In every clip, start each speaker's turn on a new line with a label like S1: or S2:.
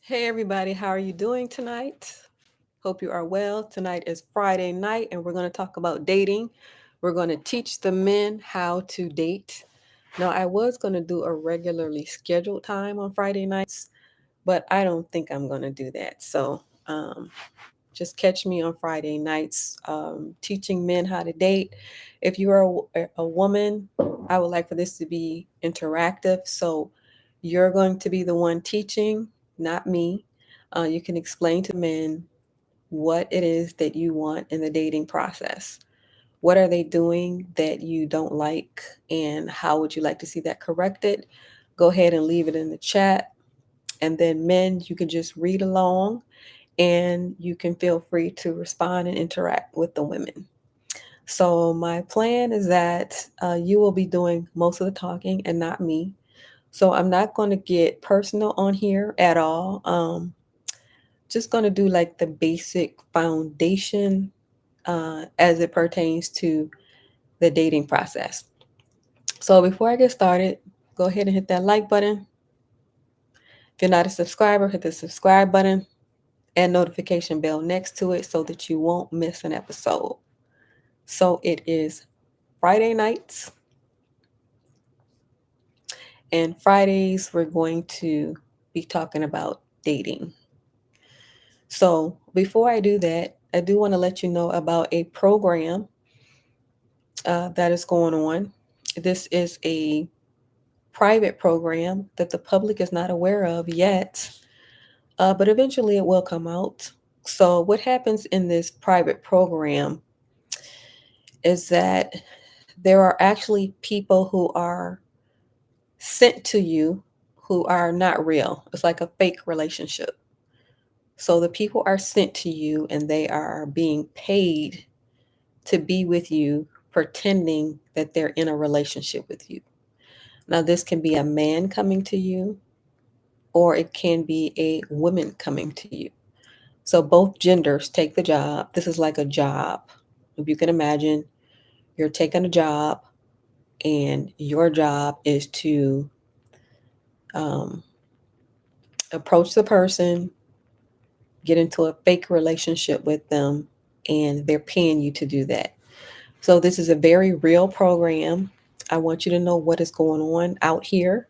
S1: Hey everybody, how are you doing tonight? Hope you are well. Tonight is Friday night and we're going to talk about dating. We're going to teach the men how to date. Now, I was going to do a regularly scheduled time on Friday nights, but I don't think I'm going to do that. So, just catch me on Friday nights teaching men how to date. If you are a woman, I would like for this to be interactive. So you're going to be the one teaching, not me. You can explain to men what it is that you want in the dating process. What are they doing that you don't like, and how would you like to see that corrected? Go ahead and leave it in the chat. And then, men, you can just read along and you can feel free to respond and interact with the women. So, my plan is that you will be doing most of the talking and not me. So, I'm not going to get personal on here at all. Just going to do like the basic foundation as it pertains to the dating process. So, before I get started, go ahead and hit that like button. If you're not a subscriber, hit the subscribe button and notification bell next to it so that you won't miss an episode. So it is Friday nights, and Fridays we're going to be talking about dating. So before I do that, I do want to let you know about a program that is going on. This is a private program that the public is not aware of yet, but eventually it will come out. So, what happens in this private program is that there are actually people who are sent to you who are not real. It's like a fake relationship. So the people are sent to you and they are being paid to be with you, pretending that they're in a relationship with you. Now, this can be a man coming to you, or it can be a woman coming to you. So both genders take the job. This is like a job. If you can imagine, you're taking a job, and your job is to um, approach the person, get into a fake relationship with them, and they're paying you to do that. So, this is a very real program. I want you to know what is going on out here.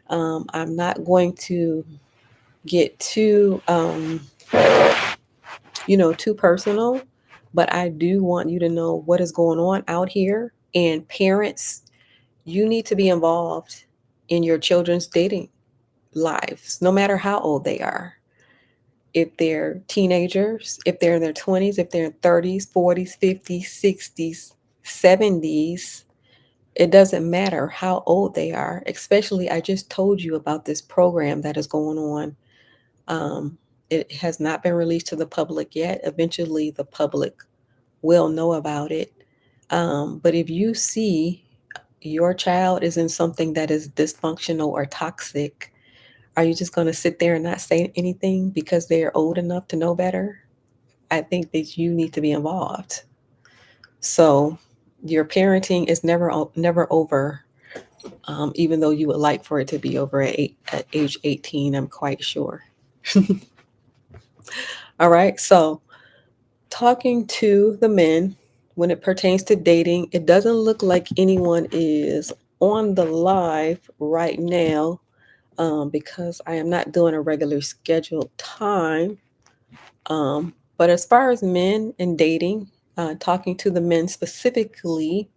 S1: I'm not going to get too personal, but I do want you to know what is going on out here. And parents, you need to be involved in your children's dating lives, no matter how old they are. If they're teenagers, if they're in their 20s, if they're in 30s, 40s, 50s, 60s, 70s, it doesn't matter how old they are. Especially, I just told you about this program that is going on. It has not been released to the public yet. Eventually, the public will know about it. But if you see your child is in something that is dysfunctional or toxic, are you just going to sit there and not say anything because they're old enough to know better? I think that you need to be involved. So your parenting is never over, even though you would like for it to be over at age 18. I'm quite sure. All right. So talking to the men when it pertains to dating, it doesn't look like anyone is on the live right now because I am not doing a regular scheduled time. But as far as men and dating, talking to the men specifically,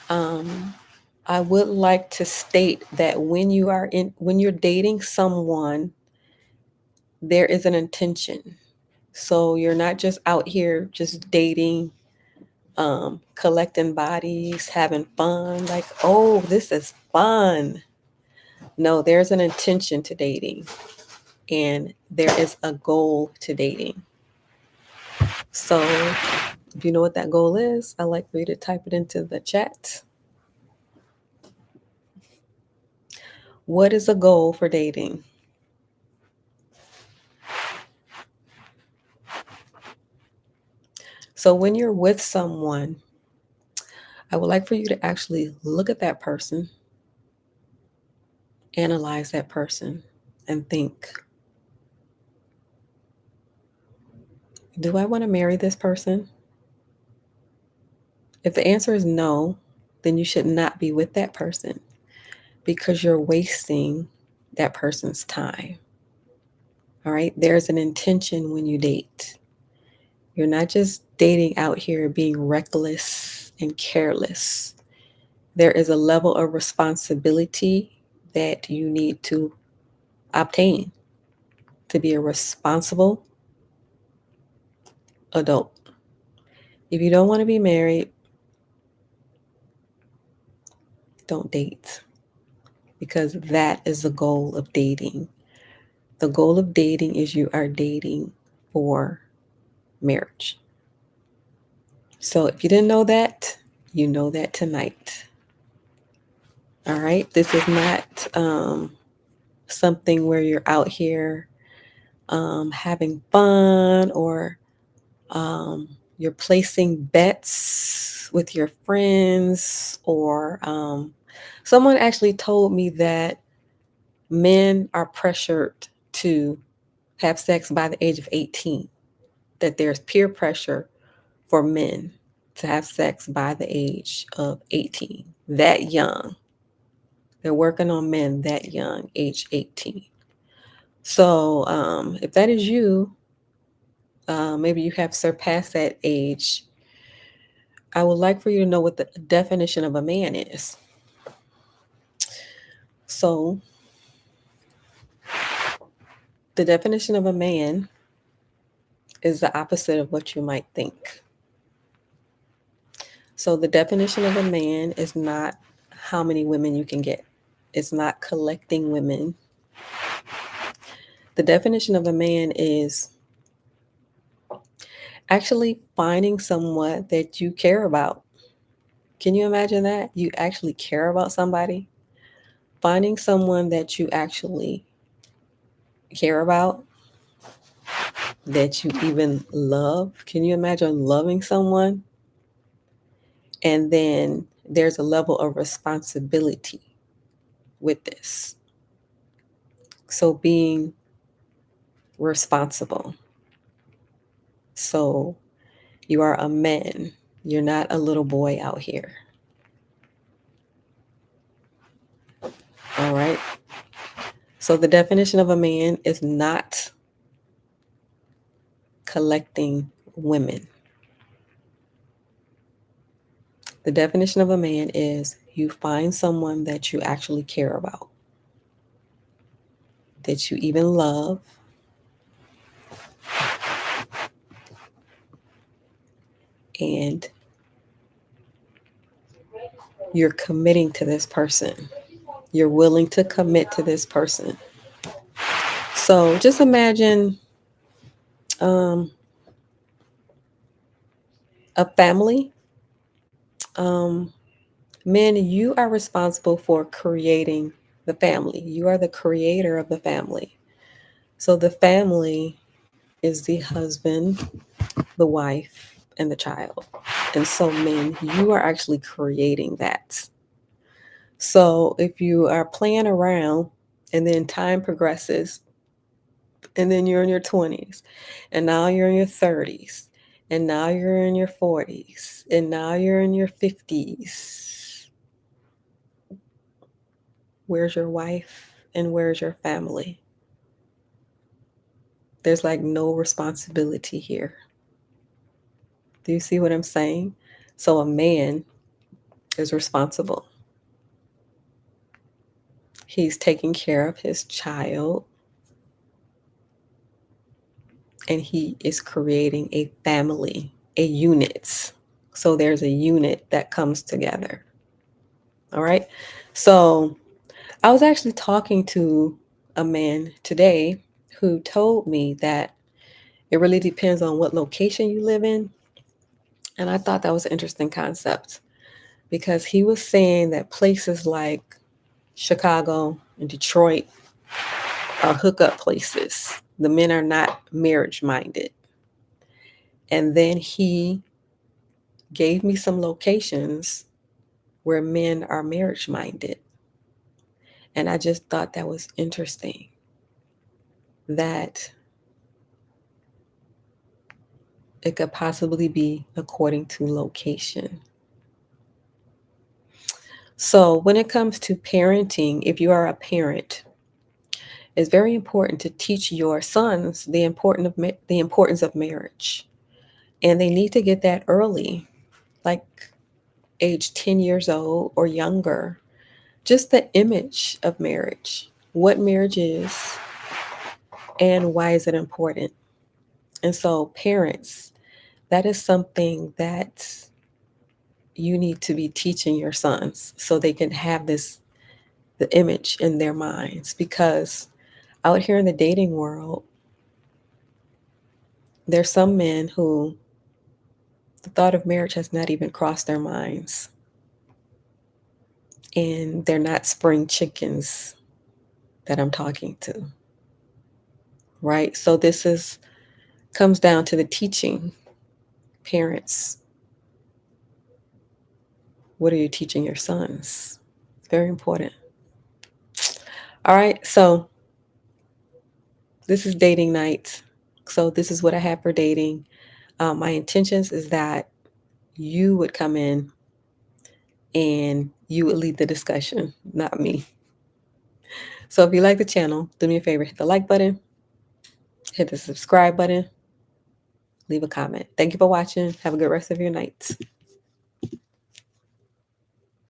S1: um, I would like to state that when you're dating someone, there is an intention. So you're not just out here just dating, collecting bodies, having fun, like, oh, this is fun. No, there's an intention to dating, and there is a goal to dating. So if you know what that goal is, I'd like for you to type it into the chat. What is a goal for dating? So when you're with someone, I would like for you to actually look at that person, analyze that person, and think, do I want to marry this person? If the answer is no, then you should not be with that person because you're wasting that person's time. All right. There's an intention when you date. You're not just dating out here being reckless and careless. There is a level of responsibility that you need to obtain to be a responsible adult. If you don't want to be married, don't date because that is the goal of dating. The goal of dating is you are dating for marriage. So if you didn't know that, you know that tonight. All right. This is not something where you're out here having fun or you're placing bets with your friends or someone actually told me that men are pressured to have sex by the age of 18, that there's peer pressure for men to have sex by the age of 18, that young. They're working on men that young, age 18. So if that is you, maybe you have surpassed that age. I would like for you to know what the definition of a man is. So, the definition of a man is the opposite of what you might think. So, the definition of a man is not how many women you can get, it's not collecting women. The definition of a man is actually finding someone that you care about. Can you imagine that? You actually care about somebody? Finding someone that you actually care about, that you even love. Can you imagine loving someone? And then there's a level of responsibility with this. So being responsible. So you are a man. You're not a little boy out here. All right. So the definition of a man is not collecting women. The definition of a man is you find someone that you actually care about, that you even love, and you're committing to this person. You're willing to commit to this person. So just imagine a family. Um, Men, you are responsible for creating the family. You are the creator of the family. So the family is the husband, the wife, and the child. And so, men, you are actually creating that. So if you are playing around and then time progresses, and then you're in your 20s, and now you're in your 30s, and now you're in your 40s, and now you're in your 50s, where's your wife and where's your family? There's like no responsibility here. Do you see what I'm saying? So a man is responsible. He's taking care of his child and he is creating a family, a unit. So there's a unit that comes together. All right. So I was actually talking to a man today who told me that it really depends on what location you live in. And I thought that was an interesting concept because he was saying that places like Chicago and Detroit are hookup places. The men are not marriage minded. And then he gave me some locations where men are marriage minded. And I just thought that was interesting. that it could possibly be according to location. So, when it comes to parenting, if you are a parent, it's very important to teach your sons the importance of marriage. And they need to get that early, like age 10 years old or younger. Just the image of marriage, what marriage is, and why is it important. And so, parents, that is something that you need to be teaching your sons so they can have the image in their minds. Because out here in the dating world, there's some men who the thought of marriage has not even crossed their minds. And they're not spring chickens that I'm talking to, right? So this is comes down to the teaching. Parents, what are you teaching your sons? It's very important. All right, so this is dating night. So this is what I have for dating. My intentions is that you would come in and you would lead the discussion, not me. So if you like the channel, do me a favor, hit the like button, hit the subscribe button, leave a comment. Thank you for watching. Have a good rest of your night.